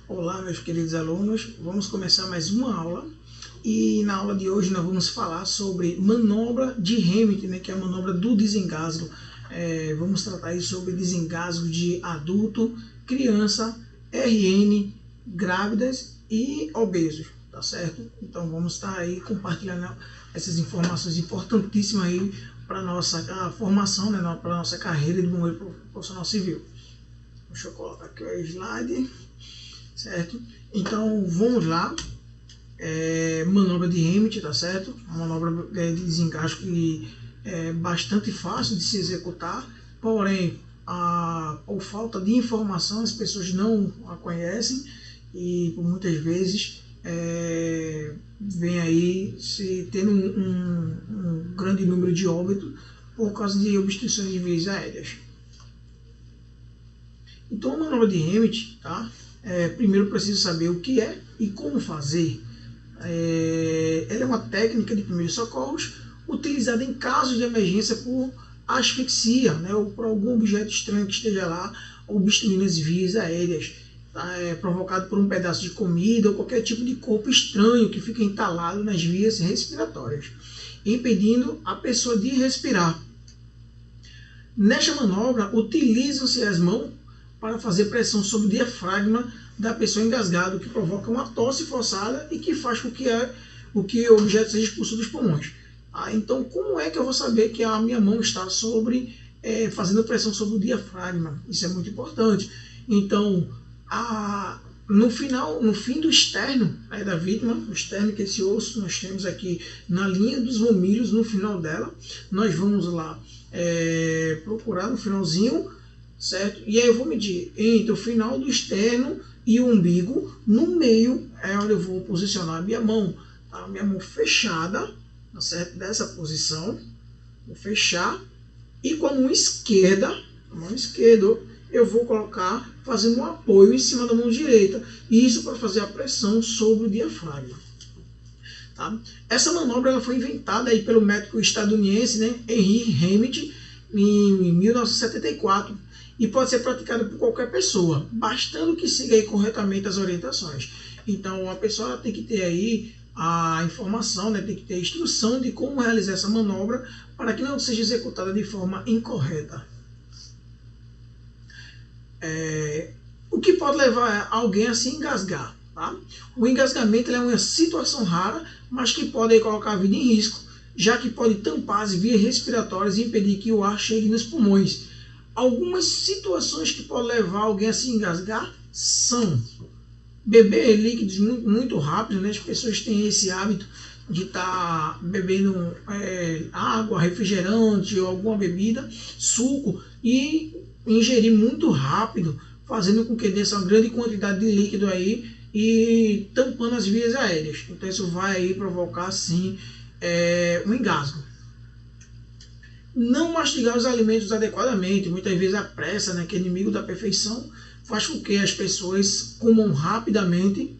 Olá, meus queridos alunos, vamos começar mais uma aula e na aula de hoje nós vamos falar sobre manobra de Hammett, né, que é a manobra do desengasgo. Vamos tratar aí sobre desengasgo de adulto, criança, RN, grávidas e obesos, tá certo? Então vamos estar aí compartilhando essas informações importantíssimas aí para a nossa formação, né, para a nossa carreira de bombeiro profissional civil. Deixa eu colocar aqui o slide. Certo? Então vamos lá. Manobra de Hammett, tá certo? Uma manobra de desengasgo que é bastante fácil de se executar, porém por falta de informação as pessoas não a conhecem e por muitas vezes vem aí se tendo um grande número de óbitos por causa de obstruções de vias aéreas. Então a manobra de Hammett, tá? Primeiro preciso saber o que é e como fazer. Ela é uma técnica de primeiros socorros utilizada em casos de emergência por asfixia, né, ou por algum objeto estranho que esteja lá obstruindo as vias aéreas, tá? Provocado por um pedaço de comida ou qualquer tipo de corpo estranho que fica entalado nas vias respiratórias, impedindo a pessoa de respirar. Nesta manobra, utilizam-se as mãos para fazer pressão sobre o diafragma da pessoa engasgada, o que provoca uma tosse forçada e que faz com que o objeto seja expulso dos pulmões. Então, como é que eu vou saber que a minha mão está fazendo pressão sobre o diafragma? Isso é muito importante. Então, no fim do externo da vítima, o externo, que é esse osso nós temos aqui na linha dos mamílios, no final dela, nós vamos lá procurar no finalzinho, certo? E aí eu vou medir entre o final do externo e o umbigo. No meio é onde eu vou posicionar a minha mão, tá? Minha mão fechada, tá certo? Dessa posição, vou fechar, e com a mão esquerda, eu vou colocar fazendo um apoio em cima da mão direita, isso para fazer a pressão sobre o diafragma. Tá? Essa manobra ela foi inventada aí pelo médico estadunidense, né, Henry Hammett, em 1974, e pode ser praticada por qualquer pessoa, bastando que siga aí corretamente as orientações. Então a pessoa tem que ter aí a informação, né, tem que ter a instrução de como realizar essa manobra para que não seja executada de forma incorreta. O que pode levar alguém a se engasgar? Tá? O engasgamento é uma situação rara, mas que pode aí colocar a vida em risco, já que pode tampar as vias respiratórias e impedir que o ar chegue nos pulmões. Algumas situações que podem levar alguém a se engasgar são beber líquidos muito rápido, né? As pessoas têm esse hábito de estar bebendo água, refrigerante ou alguma bebida, suco, e ingerir muito rápido, fazendo com que desça uma grande quantidade de líquido aí e tampando as vias aéreas. Então isso vai aí provocar sim um engasgo. Não mastigar os alimentos adequadamente, muitas vezes a pressa, né, que é inimigo da perfeição, faz com que as pessoas comam rapidamente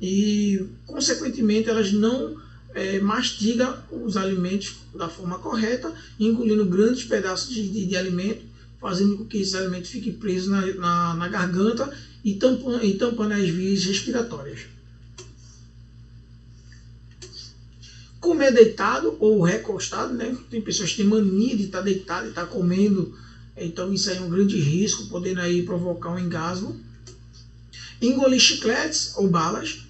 e, consequentemente, elas não mastigam os alimentos da forma correta, engolindo grandes pedaços de alimento, fazendo com que esses alimentos fiquem presos na garganta e tampando as vias respiratórias. Comer deitado ou recostado, né? Tem pessoas que têm mania de estar deitado e estar comendo, então isso aí é um grande risco, podendo aí provocar um engasgo. Engolir chicletes ou balas,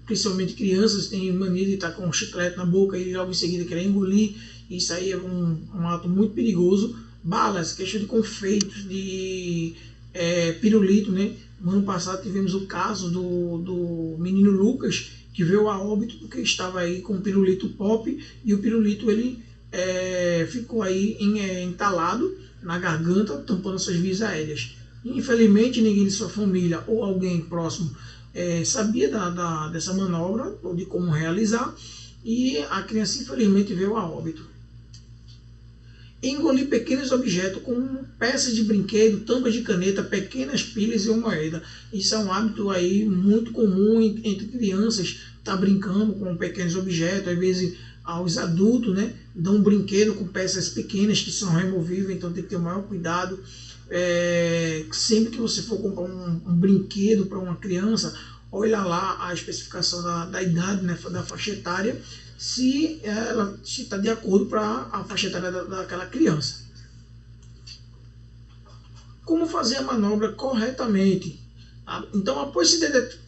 principalmente crianças têm mania de estar com um chiclete na boca e logo em seguida querer engolir, isso aí é um ato muito perigoso. Balas, questão de confeitos, de pirulito, né? No ano passado tivemos o caso do menino Lucas, que veio a óbito porque estava aí com o pirulito pop, e o pirulito ele ficou aí entalado na garganta, tampando suas vias aéreas. Infelizmente ninguém de sua família ou alguém próximo sabia dessa manobra ou de como realizar, e a criança infelizmente veio a óbito. Engolir pequenos objetos como peças de brinquedo, tampas de caneta, pequenas pilhas e uma moeda. Isso é um hábito aí muito comum entre crianças, tá brincando com pequenos objetos. Às vezes aos adultos, né, dão um brinquedo com peças pequenas que são removíveis, então tem que ter o maior cuidado. sempre que você for comprar um brinquedo para uma criança, olha lá a especificação da idade, né, da faixa etária, se ela está de acordo para a faixa etária daquela criança. Como fazer a manobra corretamente? Tá? Então, após se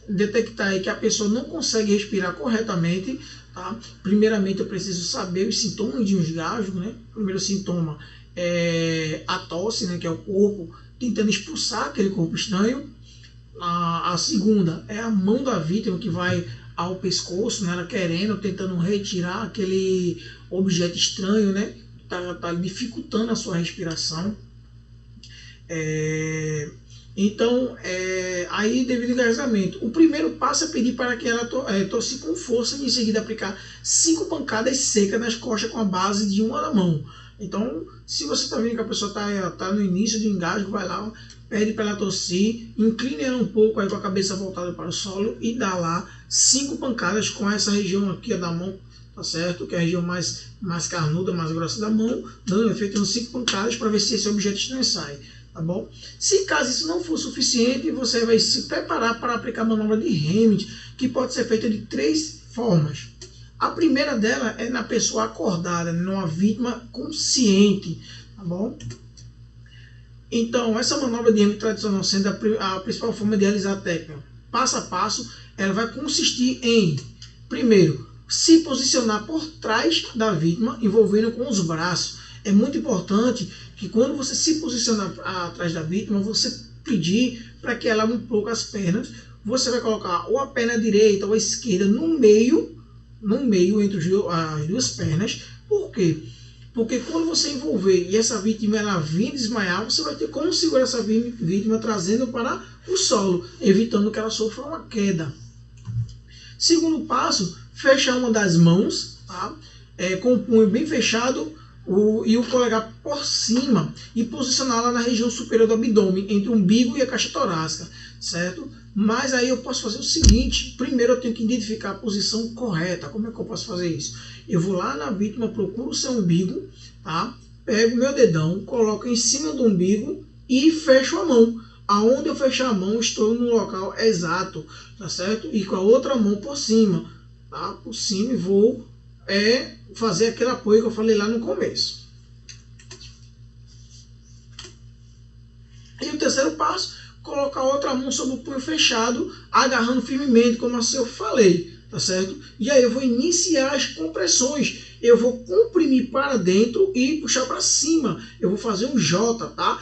detectar aí que a pessoa não consegue respirar corretamente, tá? Primeiramente eu preciso saber os sintomas de um engasgo, né? O primeiro sintoma é a tosse, né? Que é o corpo tentando expulsar aquele corpo estranho. A segunda é a mão da vítima que vai ao pescoço, né? Ela querendo, tentando retirar aquele objeto estranho, né? Tá dificultando a sua respiração. Então, aí devido ao engasgamento, o primeiro passo é pedir para que ela tosse com força e em seguida aplicar 5 pancadas secas nas costas com a base de uma mão. Então, se você está vendo que a pessoa está no início do engasgo, vai lá, pede para ela tossir, incline ela um pouco aí com a cabeça voltada para o solo e dá lá 5 pancadas com essa região aqui da mão, tá certo? Que é a região mais carnuda, mais grossa da mão, dando efeito em 5 pancadas para ver se esse objeto estranho sai. Tá bom? Se caso isso não for suficiente, você vai se preparar para aplicar a manobra de Hammett, que pode ser feita de 3 formas. A primeira dela é na pessoa acordada, numa vítima consciente, tá bom? Então, essa manobra de Hammett tradicional sendo a principal forma de realizar a técnica, passo a passo, ela vai consistir em, primeiro, se posicionar por trás da vítima, envolvendo com os braços. É muito importante que quando você se posicionar atrás da vítima, você pedir para que ela abra um pouco as pernas. Você vai colocar ou a perna direita ou a esquerda no meio entre as duas pernas. Por quê? Porque quando você envolver e essa vítima ela vir desmaiar, você vai ter como segurar essa vítima trazendo para o solo, evitando que ela sofra uma queda. Segundo passo, fechar uma das mãos, tá? Com o punho bem fechado, e o polegar por cima e posicioná-la na região superior do abdômen, entre o umbigo e a caixa torácica, certo? Mas aí eu posso fazer o seguinte, primeiro eu tenho que identificar a posição correta. Como é que eu posso fazer isso? Eu vou lá na vítima, procuro o seu umbigo, tá? Pego meu dedão, coloco em cima do umbigo e fecho a mão. Aonde eu fechar a mão, estou no local exato, tá certo? E com a outra mão por cima, tá? Por cima e vou fazer aquele apoio que eu falei lá no começo. E o terceiro passo, colocar a outra mão sobre o punho fechado, agarrando firmemente, como assim eu falei, tá certo? E aí eu vou iniciar as compressões. Eu vou comprimir para dentro e puxar para cima. Eu vou fazer um J, tá?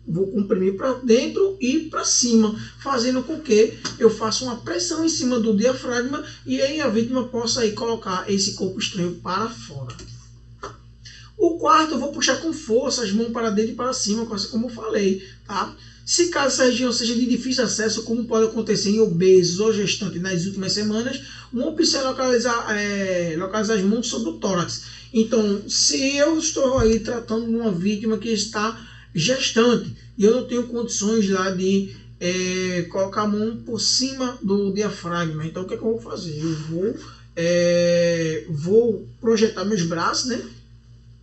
Vou comprimir para dentro e para cima, fazendo com que eu faça uma pressão em cima do diafragma e aí a vítima possa aí colocar esse corpo estranho para fora. O quarto, eu vou puxar com força as mãos para dentro e para cima, como eu falei, tá? Se caso essa região seja de difícil acesso, como pode acontecer em obesos ou gestantes nas últimas semanas, uma opção é localizar as mãos sobre o tórax. Então, se eu estou aí tratando de uma vítima que está gestante e eu não tenho condições lá de colocar a mão por cima do diafragma, então o que é que eu vou fazer? Eu vou projetar meus braços, né,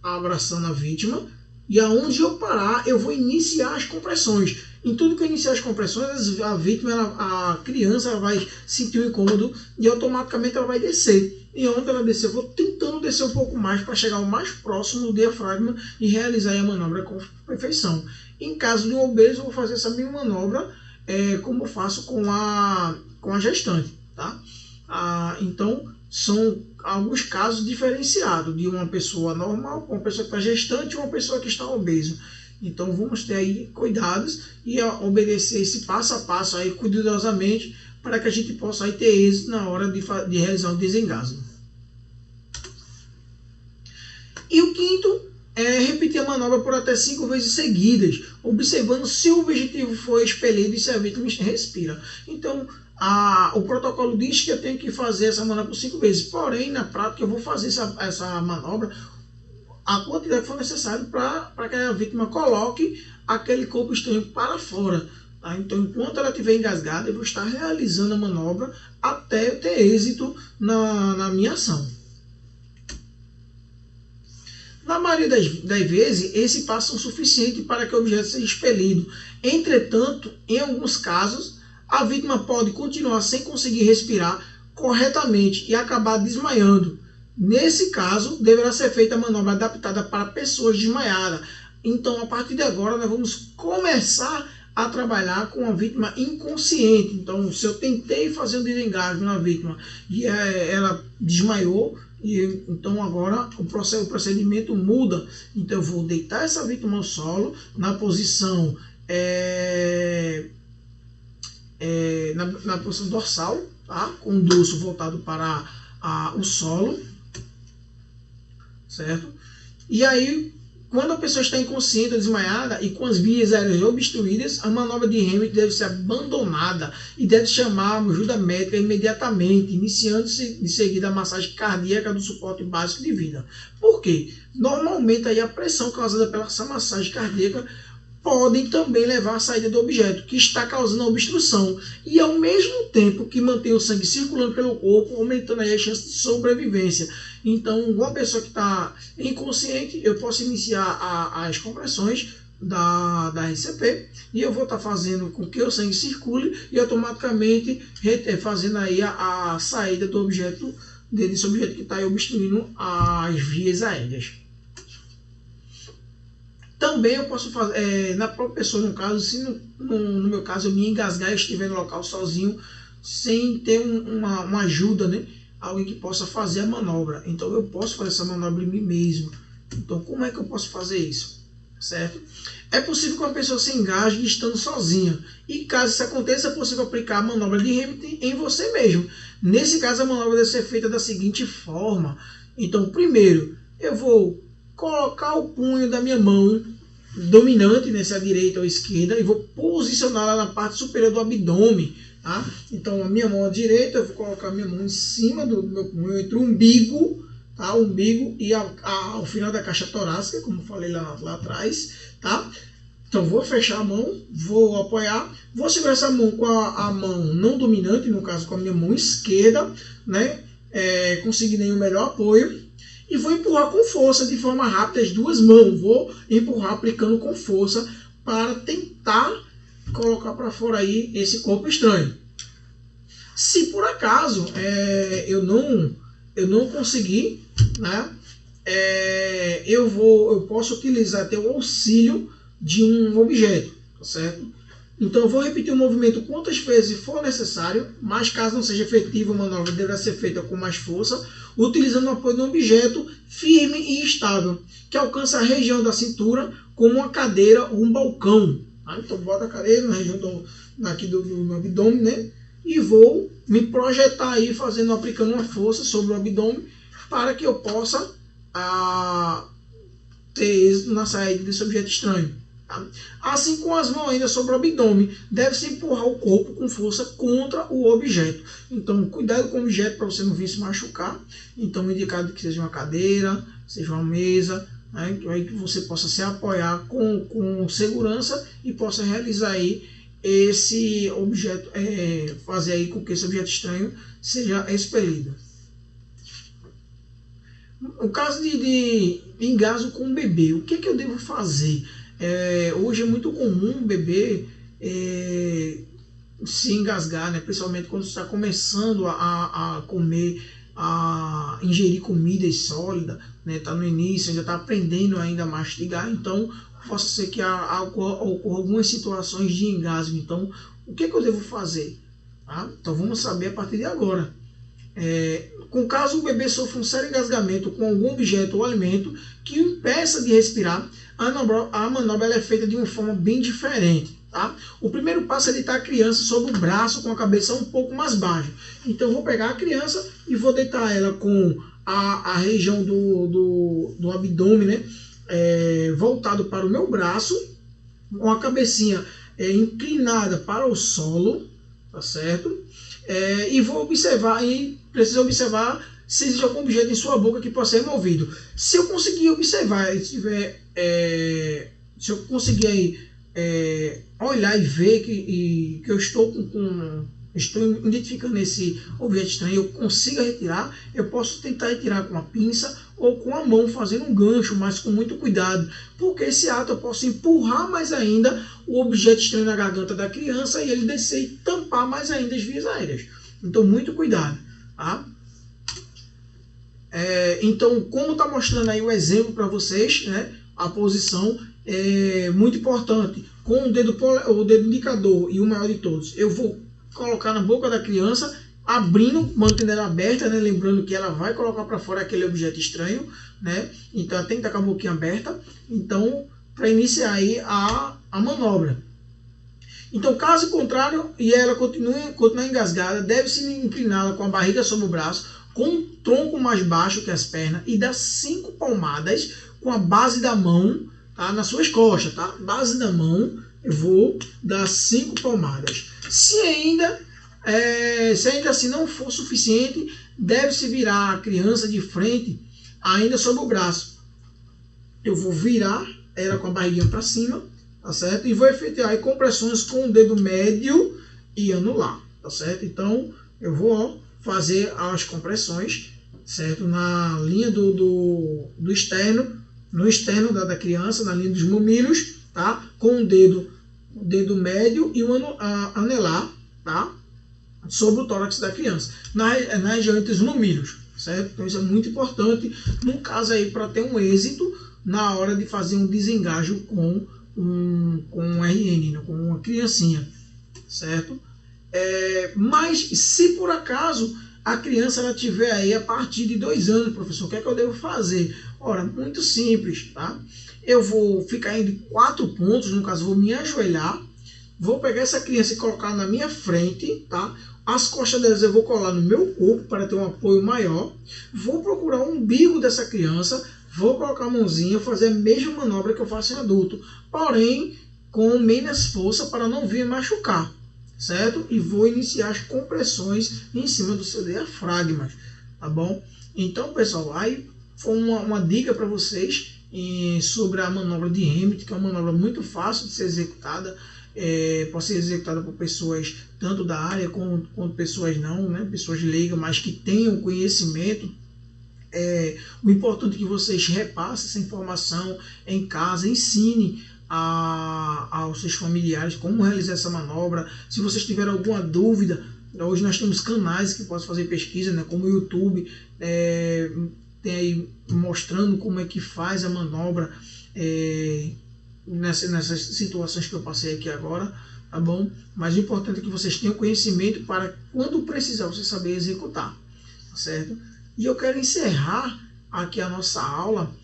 abraçando a vítima, e aonde eu parar eu vou iniciar as compressões. Em tudo que eu iniciar as compressões, a vítima, a criança, ela vai sentir um incômodo e automaticamente ela vai descer. E onde ela descer, eu vou tentando descer um pouco mais para chegar o mais próximo do diafragma e realizar a manobra com perfeição. Em caso de um obeso, eu vou fazer essa mesma manobra como eu faço com a gestante, tá? Então, são alguns casos diferenciados de uma pessoa normal, uma pessoa que está gestante e uma pessoa que está obeso. Então vamos ter aí cuidados e obedecer esse passo a passo aí cuidadosamente para que a gente possa aí ter êxito na hora de realizar o desengasgo. E o quinto é repetir a manobra por até 5 vezes seguidas, observando se o objetivo foi expelido e se a vítima respira. Então, o protocolo diz que eu tenho que fazer essa manobra por 5 vezes, porém, na prática, eu vou fazer essa manobra a quantidade que for necessário para que a vítima coloque aquele corpo estranho para fora. Tá? Então, enquanto ela estiver engasgada, eu vou estar realizando a manobra até eu ter êxito na minha ação. Na maioria das vezes, esse passo é o suficiente para que o objeto seja expelido. Entretanto, em alguns casos, a vítima pode continuar sem conseguir respirar corretamente e acabar desmaiando. Nesse caso, deverá ser feita a manobra adaptada para pessoas desmaiadas. Então, a partir de agora, nós vamos começar a trabalhar com a vítima inconsciente. Então, se eu tentei fazer um desengasgo na vítima e ela desmaiou, então agora o procedimento muda. Então, eu vou deitar essa vítima ao solo na posição na posição dorsal, tá? Com o dorso voltado para o solo, certo? E aí, quando a pessoa está inconsciente ou desmaiada e com as vias aéreas obstruídas, a manobra de Heimlich deve ser abandonada e deve chamar a ajuda médica imediatamente, iniciando-se de seguida a massagem cardíaca do suporte básico de vida. Por quê? Normalmente aí a pressão causada pela essa massagem cardíaca podem também levar à saída do objeto, que está causando a obstrução, e ao mesmo tempo que mantém o sangue circulando pelo corpo, aumentando aí a chance de sobrevivência. Então, uma pessoa que está inconsciente, eu posso iniciar as compressões da RCP, e eu vou estar fazendo com que o sangue circule e automaticamente fazendo aí a saída do objeto, desse objeto que está aí obstruindo as vias aéreas. Também eu posso fazer, na própria pessoa, no caso, se no meu caso eu me engasgar e estiver no local sozinho, sem ter uma ajuda, né? Alguém que possa fazer a manobra. Então eu posso fazer essa manobra em mim mesmo. Então como é que eu posso fazer isso? Certo? É possível que uma pessoa se engasgue estando sozinha. E caso isso aconteça, é possível aplicar a manobra de Heimlich em você mesmo. Nesse caso, a manobra deve ser feita da seguinte forma. Então, primeiro, eu vou colocar o punho da minha mão dominante, né, se a direita ou a esquerda, e vou posicioná-la na parte superior do abdômen. Tá? Então, a minha mão à direita, eu vou colocar a minha mão em cima do meu punho, entre o umbigo, tá? O umbigo e ao final da caixa torácica, como eu falei lá atrás. Tá? Então, vou fechar a mão, vou apoiar, vou segurar essa mão com a mão não dominante, no caso com a minha mão esquerda, né? Conseguir nenhum melhor apoio. E vou empurrar com força, de forma rápida, as duas mãos. Vou empurrar aplicando com força para tentar colocar para fora aí esse corpo estranho. Se por acaso eu não conseguir, né, eu posso utilizar até o auxílio de um objeto, tá certo? Então eu vou repetir o movimento quantas vezes for necessário, mas caso não seja efetiva, a manobra deverá ser feita com mais força, utilizando o apoio de um objeto firme e estável, que alcança a região da cintura, como uma cadeira ou um balcão. Tá? Então bota a cadeira na região do abdômen, né? E vou me projetar aí, aplicando uma força sobre o abdômen, para que eu possa ter êxito na saída desse objeto estranho. Assim, com as mãos ainda sobre o abdômen, deve-se empurrar o corpo com força contra o objeto. Então, cuidado com o objeto para você não vir se machucar. Então, indicado que seja uma cadeira, seja uma mesa, né, que você possa se apoiar com segurança e possa realizar aí esse objeto, fazer aí com que esse objeto estranho seja expelido. No caso de engasgo com o bebê, o que eu devo fazer? Hoje é muito comum o bebê se engasgar, né? Principalmente quando está começando a comer, a ingerir comida sólida, né? Está no início, ainda está aprendendo ainda a mastigar, então possa ser que ocorra algumas situações de engasgo. Então, o que eu devo fazer? Tá? Então vamos saber a partir de agora. Com caso o bebê sofra um sério engasgamento com algum objeto ou alimento que o impeça de respirar, a manobra é feita de uma forma bem diferente. Tá? O primeiro passo é deitar a criança sobre o braço com a cabeça um pouco mais baixa. Então eu vou pegar a criança e vou deitar ela com a região do abdômen, né, voltado para o meu braço, com a cabecinha inclinada para o solo, tá certo? E vou observar, e preciso observar se existe algum objeto em sua boca que possa ser removido. Se eu conseguir observar, se eu conseguir aí, olhar e ver que eu estou com estou identificando esse objeto estranho, eu consigo retirar, eu posso tentar retirar com a pinça ou com a mão, fazendo um gancho, mas com muito cuidado, porque esse ato eu posso empurrar mais ainda o objeto estranho na garganta da criança e ele descer e tampar mais ainda as vias aéreas. Então, muito cuidado. Tá? Então, como está mostrando aí o exemplo para vocês, né, a posição é muito importante. Com o dedo indicador e o maior de todos, eu vou colocar na boca da criança, abrindo, mantendo ela aberta, né, lembrando que ela vai colocar para fora aquele objeto estranho, né, então ela tem que estar com a boquinha aberta. Então, para iniciar aí a manobra. Então, caso contrário, e ela continuar engasgada, deve-se incliná-la com a barriga sobre o braço, com o tronco mais baixo que as pernas, e dar 5 palmadas com a base da mão, tá, nas suas costas, tá? Base da mão, eu vou dar 5 palmadas. Se ainda assim não for suficiente, deve-se virar a criança de frente, ainda sobre o braço. Eu vou virar ela com a barriguinha para cima, tá certo? E vou efetuar aí compressões com o dedo médio e anular, tá certo? Então, eu vou fazer as compressões, certo? Na linha do externo, no externo da criança, na linha dos mamilos, tá? Com o dedo médio e o anelar, tá? Sobre o tórax da criança, na região entre os mamilos, certo? Então, isso é muito importante, no caso aí, para ter um êxito na hora de fazer um desengajo com um RN, né? Com uma criancinha, certo? Mas se por acaso a criança ela tiver aí a partir de 2 anos, professor, o que é que eu devo fazer? Ora, muito simples, tá? Eu vou ficar em 4 pontos, no caso vou me ajoelhar, vou pegar essa criança e colocar na minha frente, tá? As costas delas eu vou colar no meu corpo para ter um apoio maior, vou procurar o umbigo dessa criança, vou colocar a mãozinha, fazer a mesma manobra que eu faço em adulto, porém com menos força para não vir machucar, certo? E vou iniciar as compressões em cima do seu diafragma, tá bom? Então, pessoal, aí foi uma dica para vocês sobre a manobra de Hammett, que é uma manobra muito fácil de ser executada, pode ser executada por pessoas tanto da área quanto pessoas não, né? Pessoas leigas, mas que tenham conhecimento. O importante é que vocês repassem essa informação em casa, ensine aos seus familiares como realizar essa manobra. Se vocês tiverem alguma dúvida, hoje nós temos canais que possam fazer pesquisa, né, como o YouTube, tem aí mostrando como é que faz a manobra nessas situações que eu passei aqui agora, tá bom? Mas o importante é que vocês tenham conhecimento para quando precisar você saber executar, tá certo? E eu quero encerrar aqui a nossa aula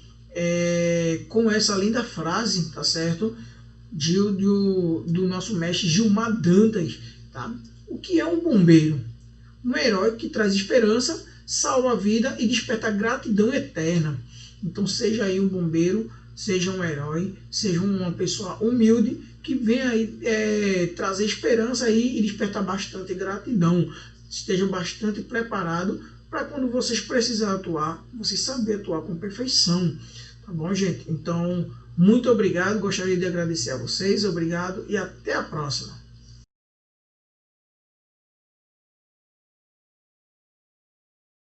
com essa linda frase, tá certo? Do nosso mestre Gilmar Dantas, tá? O que é um bombeiro? Um herói que traz esperança, salva a vida e desperta gratidão eterna. Então seja aí um bombeiro, seja um herói, seja uma pessoa humilde que venha aí trazer esperança aí e despertar bastante gratidão. Esteja bastante preparado para quando vocês precisarem atuar, vocês saberem atuar com perfeição. Tá bom, gente? Então, muito obrigado. Gostaria de agradecer a vocês. Obrigado e até a próxima.